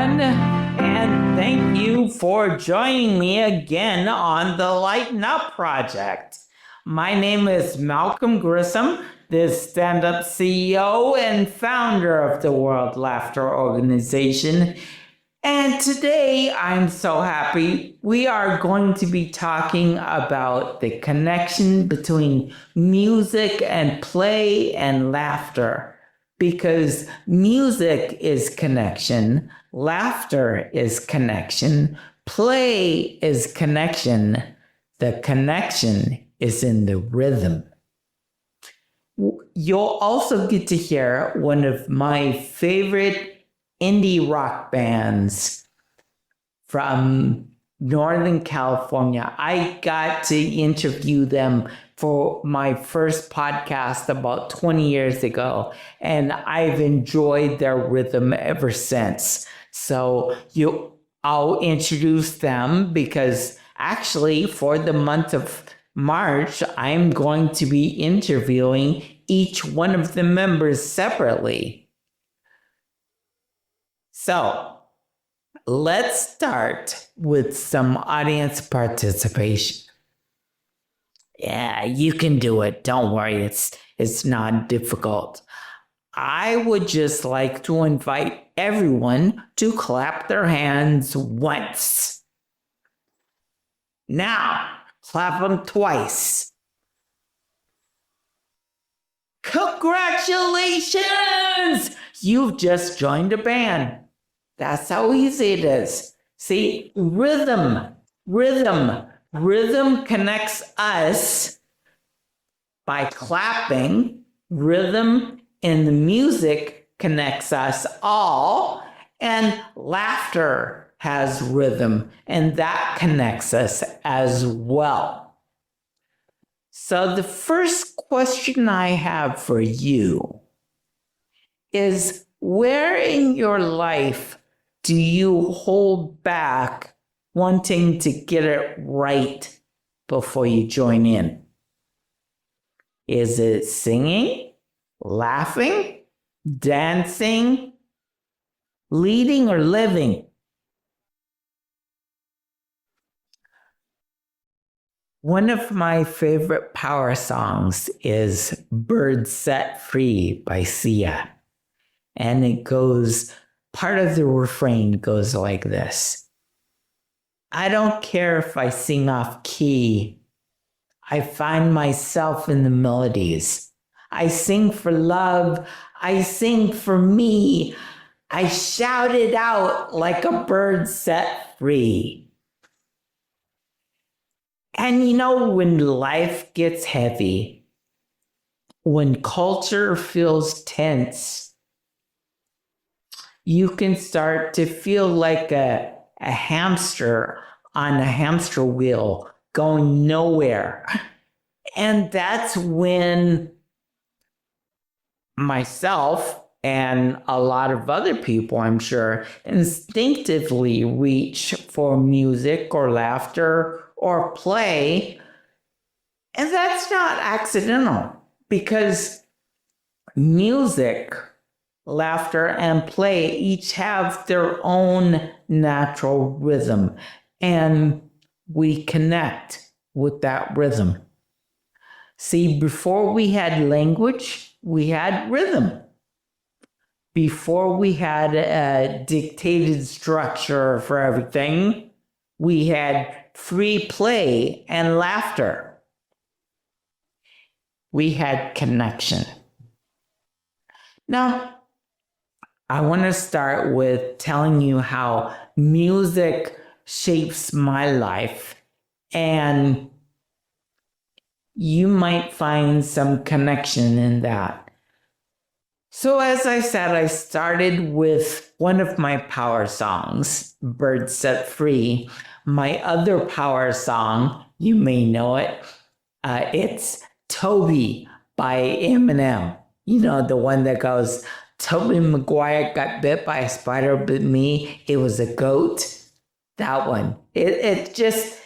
everyone, and thank you for joining me again on the Lighten Up Project. My name is Malcolm Grissom, the stand-up CEO and founder of the World Laughter Organization. And today, I'm so happy we are going to be talking about the connection between music and play and laughter. Because music is connection, laughter is connection, play is connection. The connection is in the rhythm. You'll also get to hear one of my favorite indie rock bands from Northern California. I got to interview them for my first podcast about 20 years ago, and I've enjoyed their rhythm ever since. So I'll introduce them because actually for the month of March, I'm going to be interviewing each one of the members separately. So let's start with some audience participation. Yeah, you can do it. Don't worry. It's not difficult. I would just like to invite everyone to clap their hands once. Now, clap them twice. Congratulations! You've just joined a band. That's how easy it is. See, rhythm connects us by clapping. Rhythm in the music connects us all. And laughter has rhythm, and that connects us as well. So the first question I have for you is, where in your life do you hold back wanting to get it right before you join in? Is it singing, laughing, dancing, leading, or living? One of my favorite power songs is Birds Set Free by Sia. And it goes, part of the refrain goes like this. I don't care if I sing off key. I find myself in the melodies. I sing for love. I sing for me. I shout it out like a bird set free. And you know, when life gets heavy, when culture feels tense, you can start to feel like a hamster on a hamster wheel going nowhere. And that's when myself and a lot of other people, I'm sure, instinctively reach for music or laughter or play. And that's not accidental, because music, laughter, and play each have their own natural rhythm, and we connect with that rhythm. See, before we had language, we had rhythm. Before we had a dictated structure for everything, we had free play and laughter. We had connection. Now, I want to start with telling you how music shapes my life, and you might find some connection in that. So as I said, I started with one of my power songs, Birds Set Free. My other power song, you may know it, it's Toby by Eminem. You know, the one that goes, Toby Maguire got bit by a spider, bit me, it was a goat. That one. It just,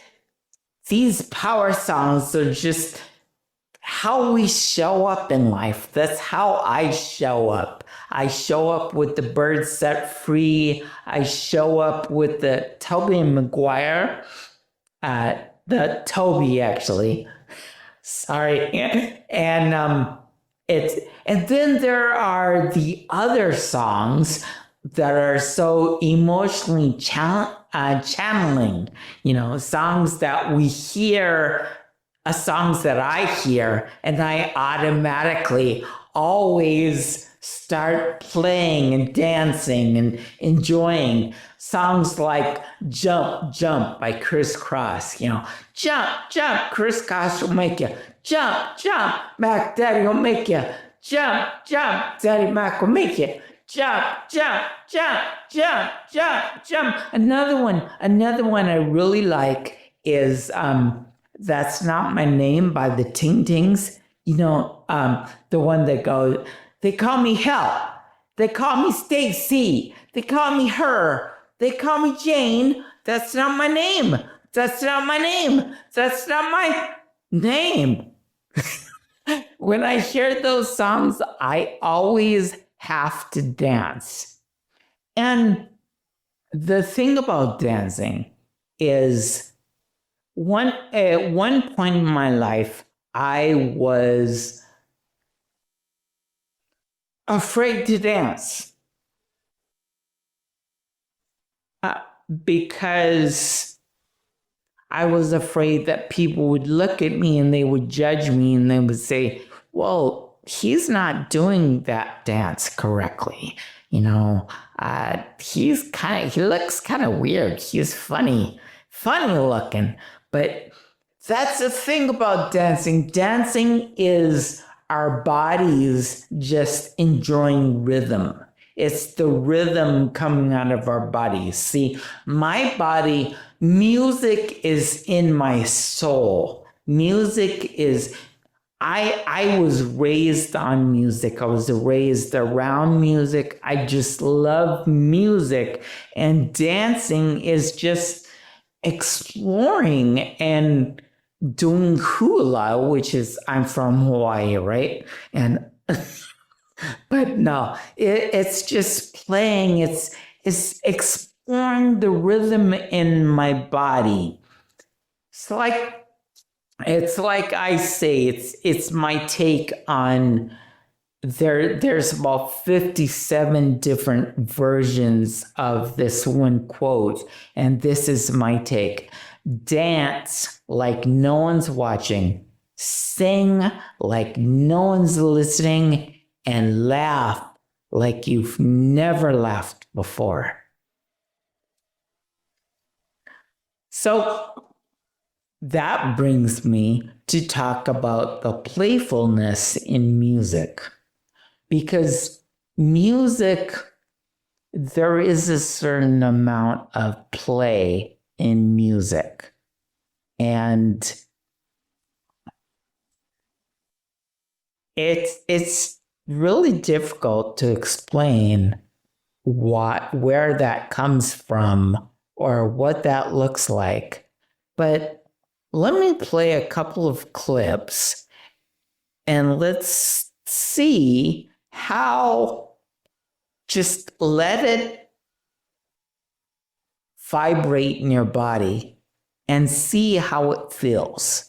these power songs are just how we show up in life. That's how I show up. I show up with the birds set free. I show up with the Toby and Maguire. The Toby, actually. Sorry. And then there are the other songs that are so emotionally channeling, songs that we hear, songs that I hear, and I automatically always start playing and dancing and enjoying songs like Jump, Jump by Criss Cross. Jump, jump, Criss Cross will make you. Jump, jump, Mac Daddy will make you. Jump, jump, Daddy Mac will make you. Jump, jump, jump, jump, jump, jump. Another one I really like is That's Not My Name by the Ting Tings. The one that goes, they call me Hell. They call me Stacy. They call me Her. They call me Jane. That's not my name. That's not my name. That's not my name. When I hear those songs, I always have to dance. And the thing about dancing is at one point in my life, I was afraid to dance because I was afraid that people would look at me and they would judge me and they would say, well, he's not doing that dance correctly. He looks kind of weird. He's funny looking. But that's the thing about dancing. Dancing is our bodies just enjoying rhythm. It's the rhythm coming out of our bodies. See, my body, music is in my soul. Music is, I was raised on music. I was raised around music. I just love music. And dancing is just exploring and doing hula, which is, I'm from Hawaii, right? And but no, it's just playing. It's exploring the rhythm in my body. It's like I say, it's my take on there's about 57 different versions of this one quote, and this is my take. Dance like no one's watching, sing like no one's listening, and laugh like you've never laughed before. So that brings me to talk about the playfulness in music. Because music, there is a certain amount of play in music. And it's really difficult to explain where that comes from or what that looks like. But let me play a couple of clips and let's see how, just let it vibrate in your body and see how it feels.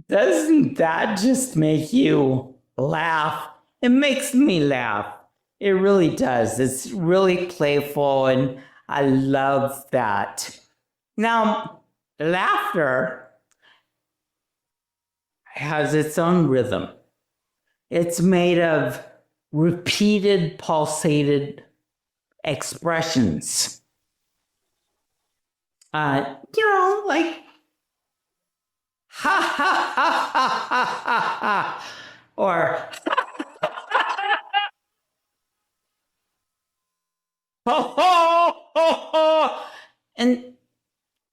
Doesn't that just make you laugh? It makes me laugh. It really does. It's really playful, and I love that. Now, laughter has its own rhythm. It's made of repeated, pulsated expressions. Like ha ha ha ha ha ha ha, or ho ho ho ho, and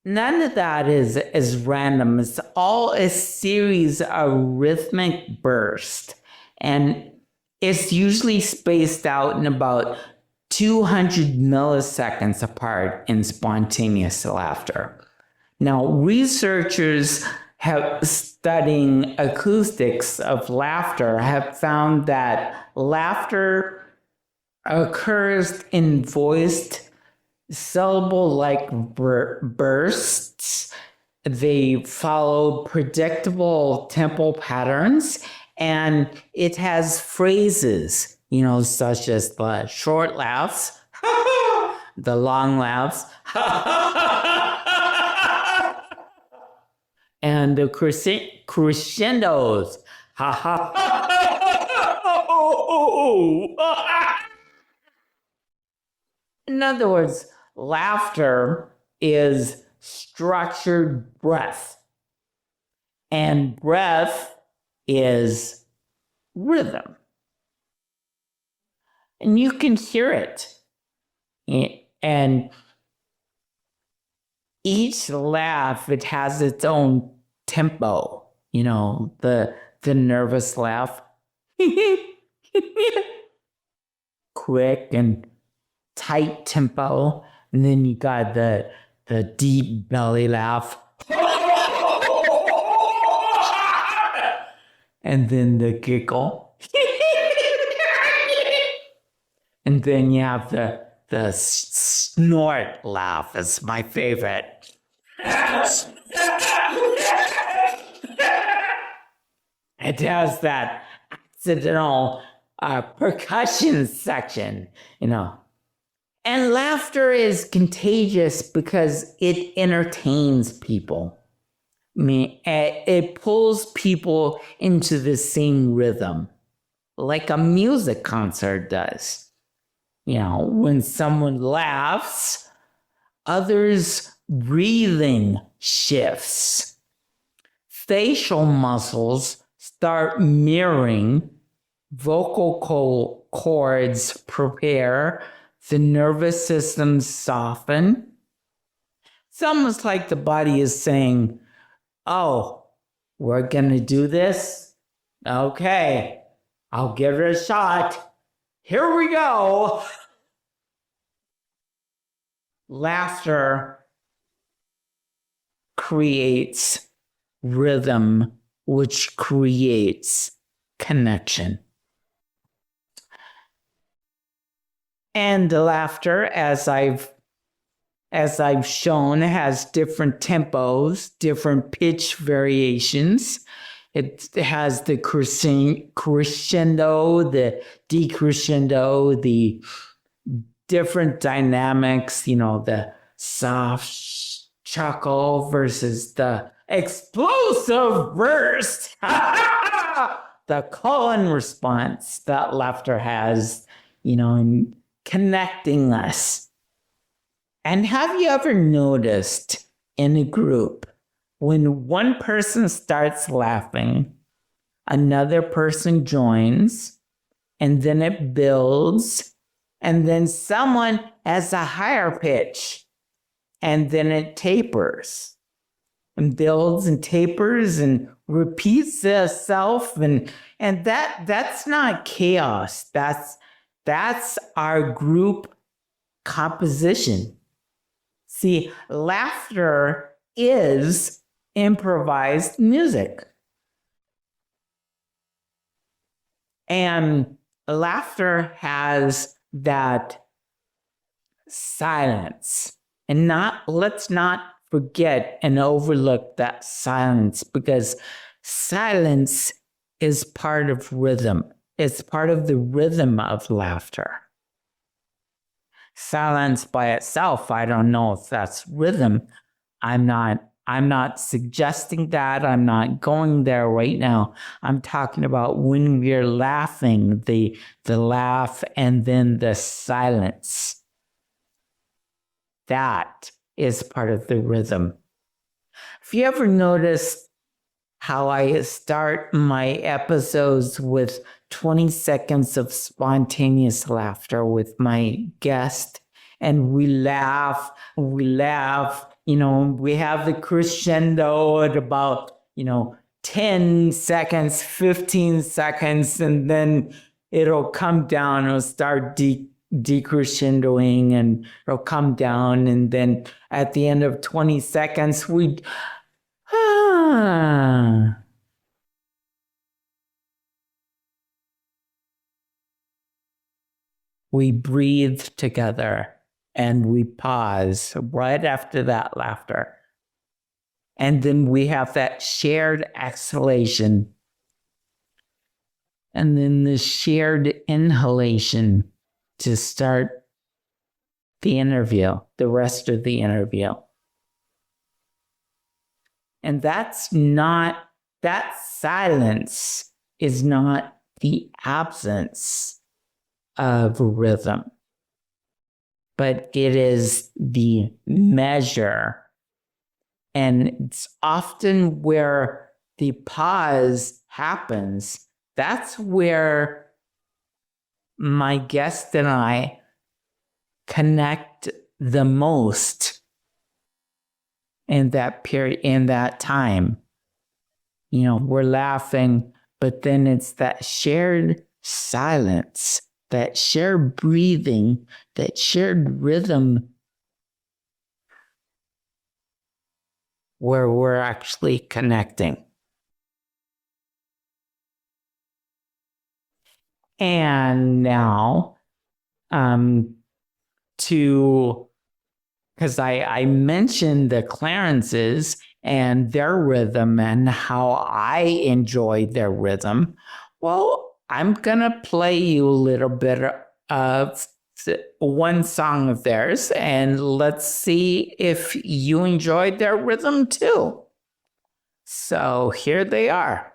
none of that is random. It's all a series of rhythmic bursts, and it's usually spaced out in about 200 milliseconds apart in spontaneous laughter. Now, researchers studying acoustics of laughter have found that laughter occurs in voiced syllable-like bursts. They follow predictable tempo patterns, and it has phrases, such as the short laughs, the long laughs, and the crescendos. In other words, laughter is structured breath, and breath is rhythm. And you can hear it. And each laugh, it has its own tempo, the nervous laugh, quick and tight tempo, and then you got the deep belly laugh, and then the giggle, and then you have the snort laugh. Is my favorite. It has that accidental percussion section, And laughter is contagious because it entertains people. It pulls people into the same rhythm, like a music concert does. When someone laughs, others' breathing shifts. Facial muscles start mirroring, vocal cords prepare, the nervous system soften. It's almost like the body is saying, oh, we're going to do this? Okay, I'll give it a shot. Here we go. Laughter creates rhythm, which creates connection. And the laughter, as I've shown, has different tempos, different pitch variations. It has the crescendo, the decrescendo, the different dynamics, the soft chuckle versus the explosive burst. The call-in response that laughter has, in connecting us. And have you ever noticed in a group, when one person starts laughing, another person joins, and then it builds, and then someone has a higher pitch, and then it tapers, and builds and tapers and repeats itself, and that's not chaos. That's our group composition. See, laughter is improvised music. And laughter has that silence. And let's not forget and overlook that silence, because Silence is part of rhythm. It's part of the rhythm of laughter. Silence by itself, I don't know if that's rhythm. I'm not suggesting that. I'm not going there right now. I'm talking about when we're laughing, the laugh and then the silence. That is part of the rhythm. Have you ever noticed how I start my episodes with 20 seconds of spontaneous laughter with my guest? And we laugh, we have the crescendo at about, 10 seconds, 15 seconds, and then it'll come down, it'll start decrescendoing and it'll come down. And then at the end of 20 seconds, we breathe together and we pause right after that laughter. And then we have that shared exhalation. And then the shared inhalation to start the interview, the rest of the interview. And that silence is not the absence of rhythm, but it is the measure. And it's often where the pause happens. That's where my guest and I connect the most in that period, in that time. We're laughing, but then it's that shared silence, that shared breathing, that shared rhythm where we're actually connecting. And now, because I mentioned the Clarences and their rhythm and how I enjoy their rhythm. Well, I'm going to play you a little bit of one song of theirs, and let's see if you enjoyed their rhythm too. So here they are.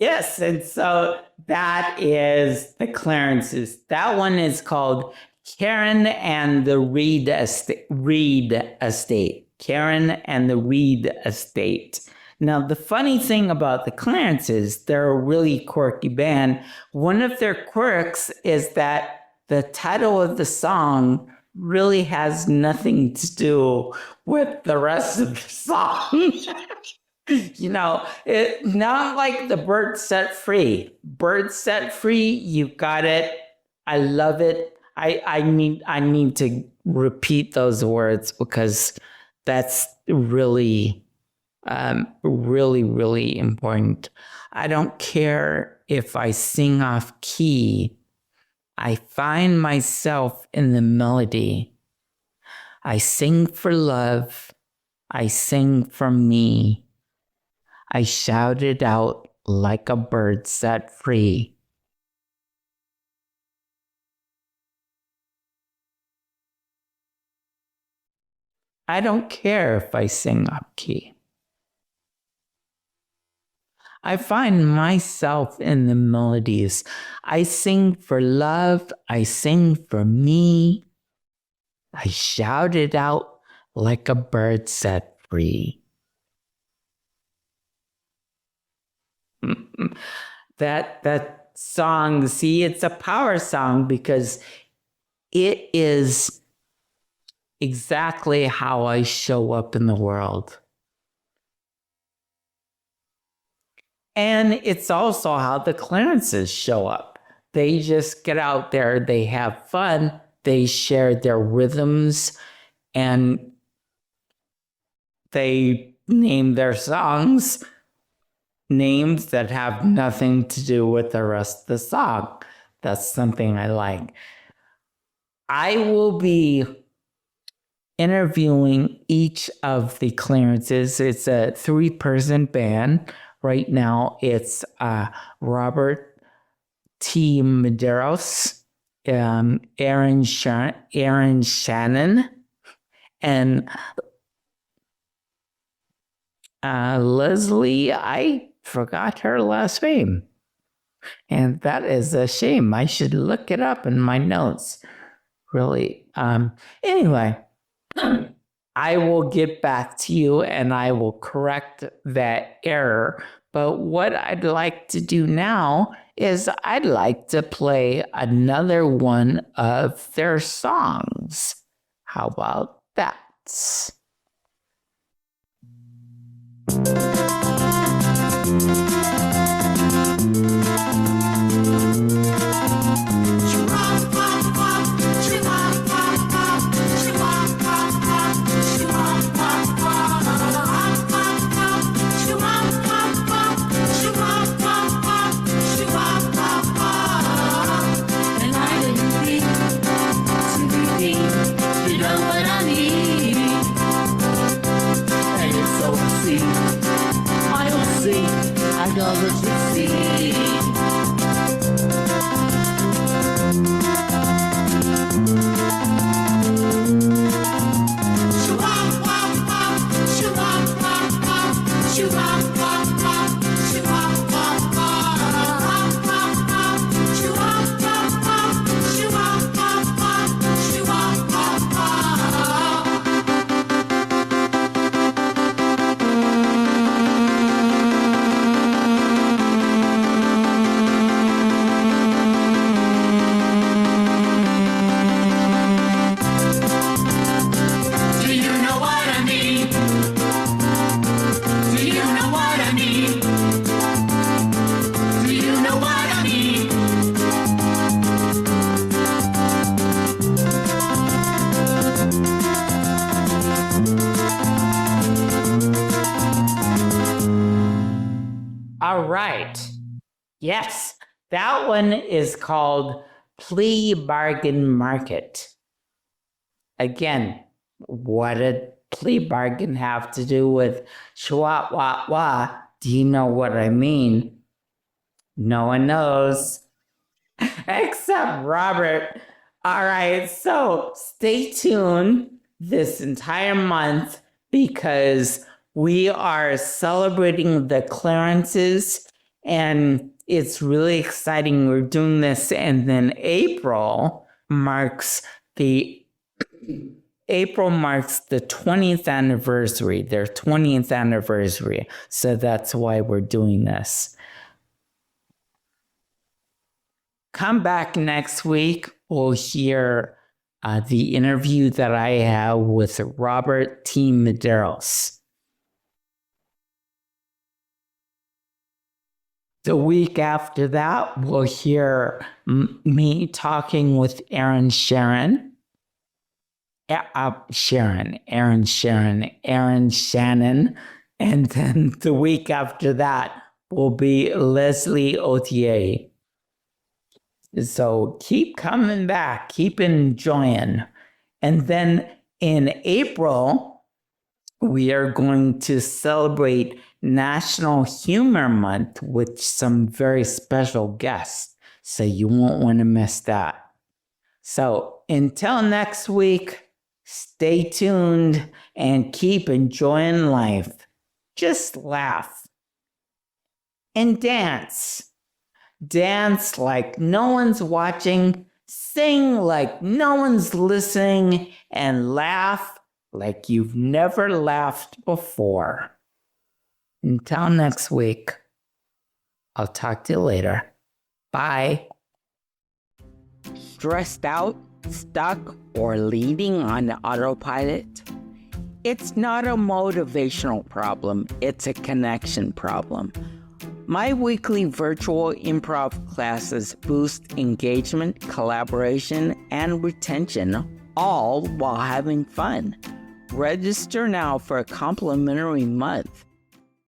Yes, and so that is the Clarences. That one is called Karen and the Reed Estate. Karen and the Reed Estate. Now, the funny thing about the Clarences, they're a really quirky band. One of their quirks is that the title of the song really has nothing to do with the rest of the song. Not like the Bird Set Free. Bird Set Free, you got it. I love it. I need to repeat those words because that's really, really important. I don't care if I sing off key. I find myself in the melody. I sing for love. I sing for me. I shout it out like a bird set free. I don't care if I sing off key. I find myself in the melodies. I sing for love. I sing for me. I shout it out like a bird set free. That song, see, it's a power song because it is exactly how I show up in the world. And it's also how the Clarences show up. They just get out there, they have fun, they share their rhythms, and they name their songs names that have nothing to do with the rest of the song. That's something I like. I will be interviewing each of the Clarences. It's a 3-person band. Right now, it's Robert T. Medeiros, Aaron Shannon, and Leslie. I forgot her last name, and that is a shame. I should look it up in my notes. Really. Anyway. I will get back to you and I will correct that error. But what I'd like to do now is I'd like to play another one of their songs. How about that? All right. Yes, that one is called Plea Bargain Market. Again, what did plea bargain have to do with schwa wah wah? Do you know what I mean? No one knows. Except Robert. All right, so stay tuned this entire month because we are celebrating the Clarences and it's really exciting. We're doing this, and then April marks the 20th anniversary, their 20th anniversary. So that's why we're doing this. Come back next week. We'll hear the interview that I have with Robert T. Medeiros. The week after that, we'll hear me talking with Aaron Shannon. And then the week after that will be Leslie Otier. So keep coming back, keep enjoying. And then in April, we are going to celebrate National Humor Month with some very special guests. So you won't want to miss that. So until next week, stay tuned and keep enjoying life. Just laugh and dance. Dance like no one's watching, sing like no one's listening, and laugh like you've never laughed before. Until next week, I'll talk to you later. Bye. Stressed out, stuck, or leading on autopilot? It's not a motivational problem, it's a connection problem. My weekly virtual improv classes boost engagement, collaboration, and retention, all while having fun. Register now for a complimentary month.